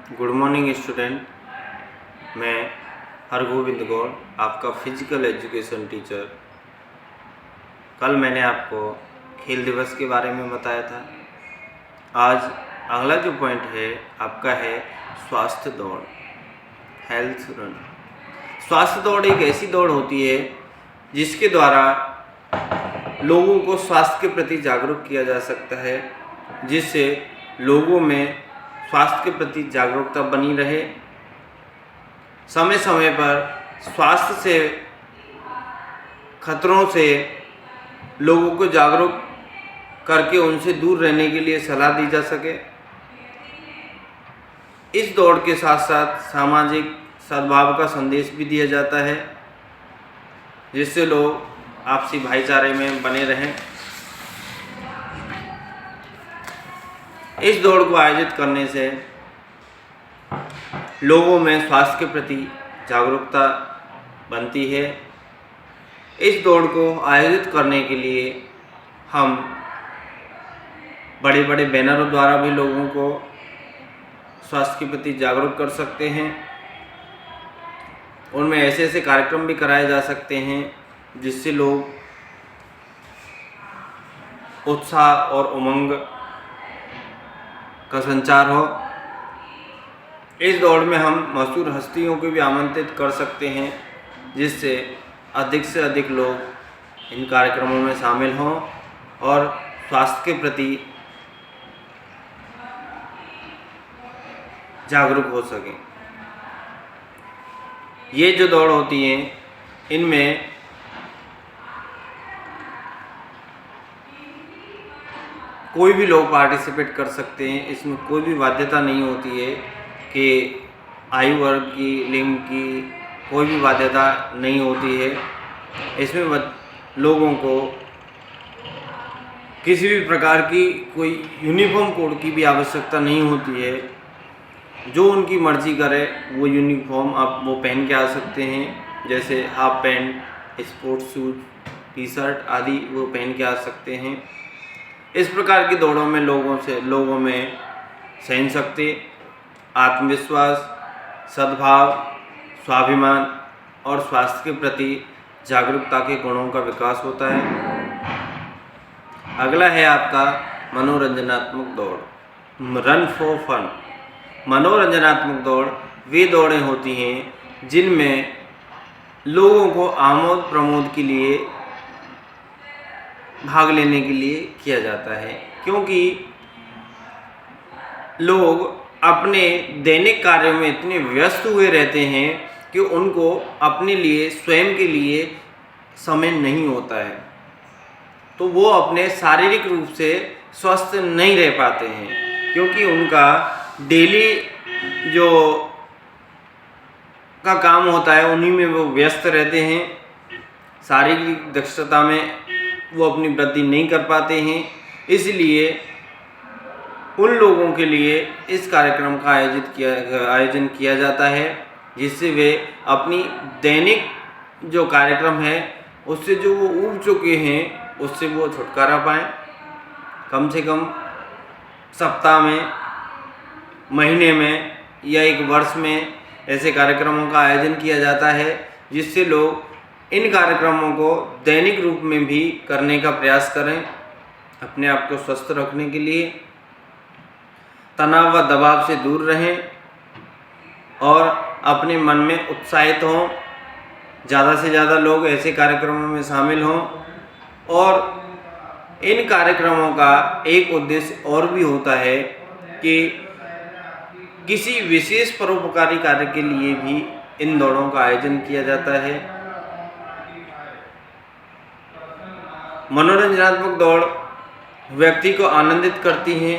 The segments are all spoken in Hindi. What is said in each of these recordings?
Good morning student. मैं हरगोविंद गौड़, आपका फिजिकल एजुकेशन टीचर। कल मैंने आपको खेल दिवस के बारे में बताया था। आज अगला जो पॉइंट है आपका है स्वास्थ्य दौड़, हेल्थ रन। स्वास्थ्य दौड़ एक ऐसी दौड़ होती है जिसके द्वारा लोगों को स्वास्थ्य के प्रति जागरूक किया जा सकता है, जिससे लोगों में स्वास्थ्य के प्रति जागरूकता बनी रहे। समय समय पर स्वास्थ्य से खतरों से लोगों को जागरूक करके उनसे दूर रहने के लिए सलाह दी जा सके। इस दौड़ के साथ साथ सामाजिक सद्भाव का संदेश भी दिया जाता है, जिससे लोग आपसी भाईचारे में बने रहें। इस दौड़ को आयोजित करने से लोगों में स्वास्थ्य के प्रति जागरूकता बनती है। इस दौड़ को आयोजित करने के लिए हम बड़े बड़े बैनरों द्वारा भी लोगों को स्वास्थ्य के प्रति जागरूक कर सकते हैं। उनमें ऐसे ऐसे कार्यक्रम भी कराए जा सकते हैं जिससे लोग उत्साह और उमंग का संचार हो। इस दौड़ में हम मशहूर हस्तियों को भी आमंत्रित कर सकते हैं, जिससे अधिक से अधिक लोग इन कार्यक्रमों में शामिल हों और स्वास्थ्य के प्रति जागरूक हो सकें। ये जो दौड़ होती हैं इनमें कोई भी लोग पार्टिसिपेट कर सकते हैं। इसमें कोई भी बाध्यता नहीं होती है कि आयु वर्ग की, लिंग की कोई भी बाध्यता नहीं होती है। इसमें लोगों को किसी भी प्रकार की कोई यूनिफॉर्म कोड की भी आवश्यकता नहीं होती है। जो उनकी मर्जी करे वो यूनिफॉर्म आप वो पहन के आ सकते हैं, जैसे half pant, sports shoes, T shirt आदि वो पहन के आ सकते हैं। इस प्रकार की दौड़ों में लोगों में सहन शक्ति, आत्मविश्वास, सद्भाव, स्वाभिमान और स्वास्थ्य के प्रति जागरूकता के गुणों का विकास होता है। अगला है आपका मनोरंजनात्मक दौड़, रन फॉर फन। मनोरंजनात्मक दौड़ वे दौड़ें होती हैं जिनमें लोगों को आमोद प्रमोद के लिए भाग लेने के लिए किया जाता है, क्योंकि लोग अपने दैनिक कार्यों में इतने व्यस्त हुए रहते हैं कि उनको अपने लिए, स्वयं के लिए समय नहीं होता है, तो वो अपने शारीरिक रूप से स्वस्थ नहीं रह पाते हैं, क्योंकि उनका डेली जो का काम होता है उन्हीं में वो व्यस्त रहते हैं। शारीरिक दक्षता में वो अपनी वृद्धि नहीं कर पाते हैं। इसलिए उन लोगों के लिए इस कार्यक्रम का आयोजन किया जाता है, जिससे वे अपनी दैनिक जो कार्यक्रम है उससे जो वो ऊब चुके हैं उससे वो छुटकारा पाएँ। कम से कम सप्ताह में, महीने में या एक वर्ष में ऐसे कार्यक्रमों का आयोजन किया जाता है, जिससे लोग इन कार्यक्रमों को दैनिक रूप में भी करने का प्रयास करें, अपने आप को स्वस्थ रखने के लिए, तनाव व दबाव से दूर रहें और अपने मन में उत्साहित हों। ज़्यादा से ज़्यादा लोग ऐसे कार्यक्रमों में शामिल हों। और इन कार्यक्रमों का एक उद्देश्य और भी होता है कि किसी विशेष परोपकारी कार्य के लिए भी इन दौड़ों का आयोजन किया जाता है। मनोरंजनात्मक दौड़ व्यक्ति को आनंदित करती हैं,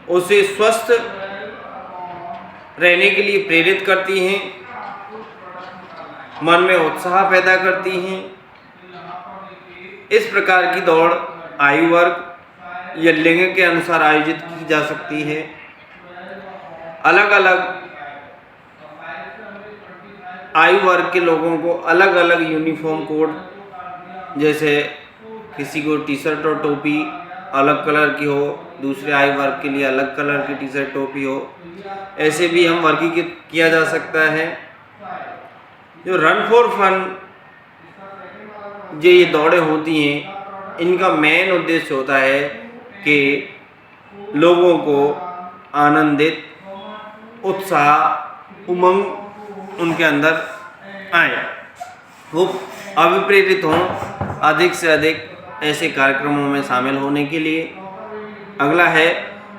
उसे स्वस्थ रहने के लिए प्रेरित करती हैं, मन में उत्साह पैदा करती हैं। इस प्रकार की दौड़ आयु वर्ग या लिंग के अनुसार आयोजित की जा सकती है। अलग अलग आयु वर्ग के लोगों को अलग अलग यूनिफॉर्म कोड, जैसे किसी को टी शर्ट और टोपी अलग कलर की हो, दूसरे आयु वर्ग के लिए अलग कलर की टी शर्ट टोपी हो, ऐसे भी हम वर्गीकृत किया जा सकता है। जो रन फॉर फन जो ये दौड़ें होती हैं, इनका मेन उद्देश्य होता है कि लोगों को आनंदित, उत्साह, उमंग उनके अंदर आए, वो अभिप्रेरित हों अधिक से अधिक ऐसे कार्यक्रमों में शामिल होने के लिए। अगला है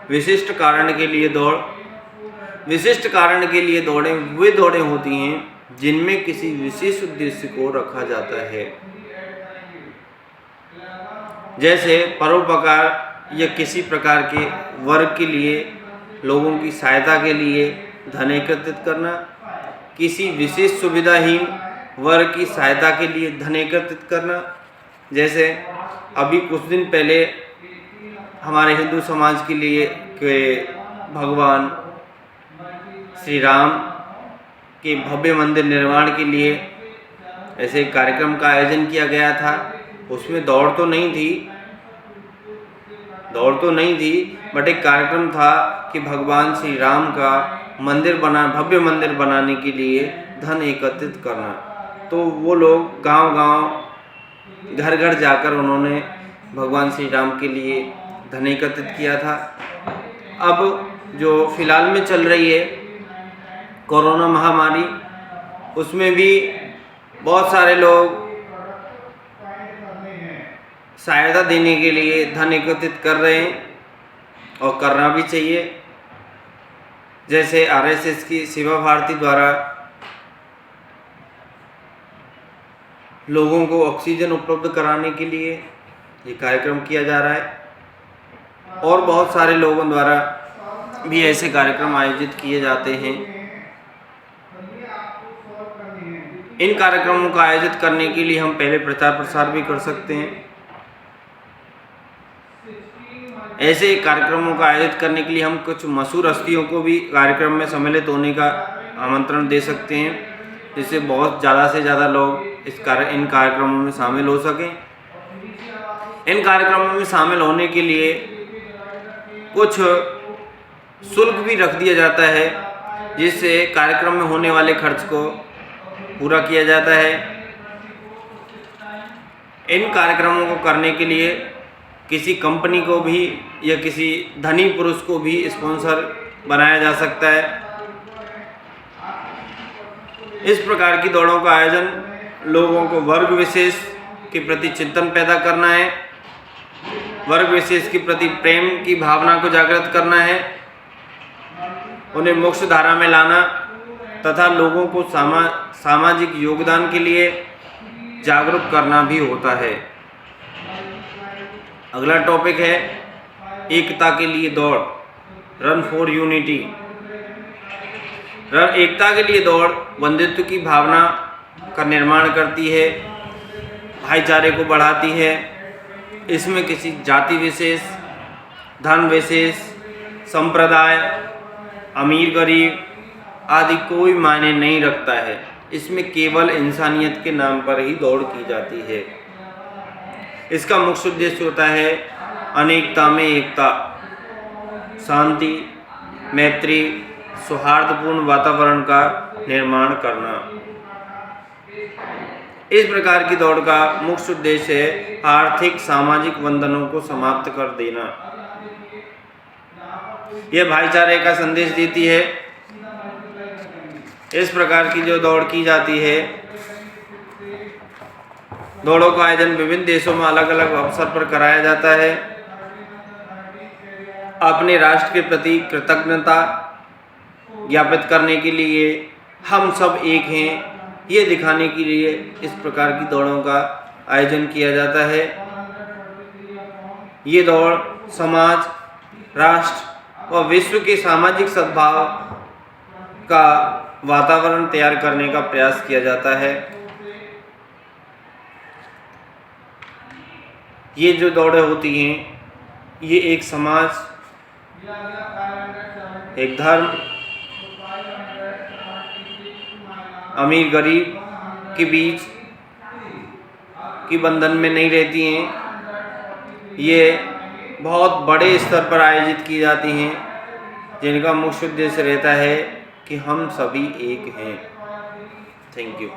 विशिष्ट कारण के लिए दौड़। विशिष्ट कारण के लिए दौड़ें वे दौड़ें होती हैं जिनमें किसी विशेष उद्देश्य को रखा जाता है, जैसे परोपकार या किसी प्रकार के वर्ग के लिए लोगों की सहायता के लिए धन एकत्रित करना, किसी विशेष सुविधाहीन वर्ग की सहायता के लिए धन एकत्रित करना। जैसे अभी कुछ दिन पहले हमारे हिंदू समाज के लिए के भगवान श्री राम के भव्य मंदिर निर्माण के लिए ऐसे एक कार्यक्रम का आयोजन किया गया था। उसमें दौड़ तो नहीं थी, बट एक कार्यक्रम था कि भगवान श्री राम का भव्य मंदिर बनाने के लिए धन एकत्रित करना। तो वो लोग गांव-गांव, घर-घर जाकर उन्होंने भगवान श्री राम के लिए धन एकत्रित किया था। अब जो फिलहाल में चल रही है कोरोना महामारी, उसमें भी बहुत सारे लोग सहायता देने के लिए धन एकत्रित कर रहे हैं और करना भी चाहिए। जैसे आरएसएस की सेवा भारती द्वारा लोगों को ऑक्सीजन उपलब्ध कराने के लिए ये कार्यक्रम किया जा रहा है, और बहुत सारे लोगों द्वारा भी ऐसे कार्यक्रम आयोजित किए जाते हैं। इन कार्यक्रमों का आयोजित करने के लिए हम पहले प्रचार प्रसार भी कर सकते हैं। ऐसे कार्यक्रमों का आयोजित करने के लिए हम कुछ मशहूर हस्तियों को भी कार्यक्रम में सम्मिलित होने का आमंत्रण दे सकते हैं, जिससे बहुत ज़्यादा से ज़्यादा लोग इन कार्यक्रमों में शामिल हो सकें। इन कार्यक्रमों में शामिल होने के लिए कुछ शुल्क भी रख दिया जाता है, जिससे कार्यक्रम में होने वाले खर्च को पूरा किया जाता है। इन कार्यक्रमों को करने के लिए किसी कंपनी को भी या किसी धनी पुरुष को भी स्पॉन्सर बनाया जा सकता है। इस प्रकार की दौड़ों का आयोजन लोगों को वर्ग विशेष के प्रति चिंतन पैदा करना है, वर्ग विशेष के प्रति प्रेम की भावना को जागृत करना है, उन्हें मुख्य धारा में लाना तथा लोगों को सामाजिक योगदान के लिए जागरूक करना भी होता है। अगला टॉपिक है एकता के लिए दौड़, रन फॉर यूनिटी। एकता के लिए दौड़ बंधुत्व की भावना का निर्माण करती है, भाईचारे को बढ़ाती है। इसमें किसी जाति विशेष, धन विशेष, संप्रदाय, अमीर गरीब आदि कोई मायने नहीं रखता है। इसमें केवल इंसानियत के नाम पर ही दौड़ की जाती है। इसका मुख्य उद्देश्य होता है अनेकता में एकता, शांति, मैत्री, सौहार्दपूर्ण वातावरण का निर्माण करना। इस प्रकार की दौड़ का मुख्य उद्देश्य है आर्थिक सामाजिक बंधनों को समाप्त कर देना। यह भाईचारे का संदेश देती है। इस प्रकार की जो दौड़ की जाती है, दौड़ों का आयोजन विभिन्न देशों में अलग अलग अवसर पर कराया जाता है। अपने राष्ट्र के प्रति कृतज्ञता ज्ञापित करने के लिए हम सब एक हैं, ये दिखाने के लिए इस प्रकार की दौड़ों का आयोजन किया जाता है। ये दौड़ समाज, राष्ट्र और विश्व के सामाजिक सद्भाव का वातावरण तैयार करने का प्रयास किया जाता है। ये जो दौड़ें होती हैं, ये एक समाज, एक धर्म, अमीर गरीब के बीच की बंधन में नहीं रहती हैं। ये बहुत बड़े स्तर पर आयोजित की जाती हैं, जिनका मुख्य उद्देश्य रहता है कि हम सभी एक हैं। Thank you.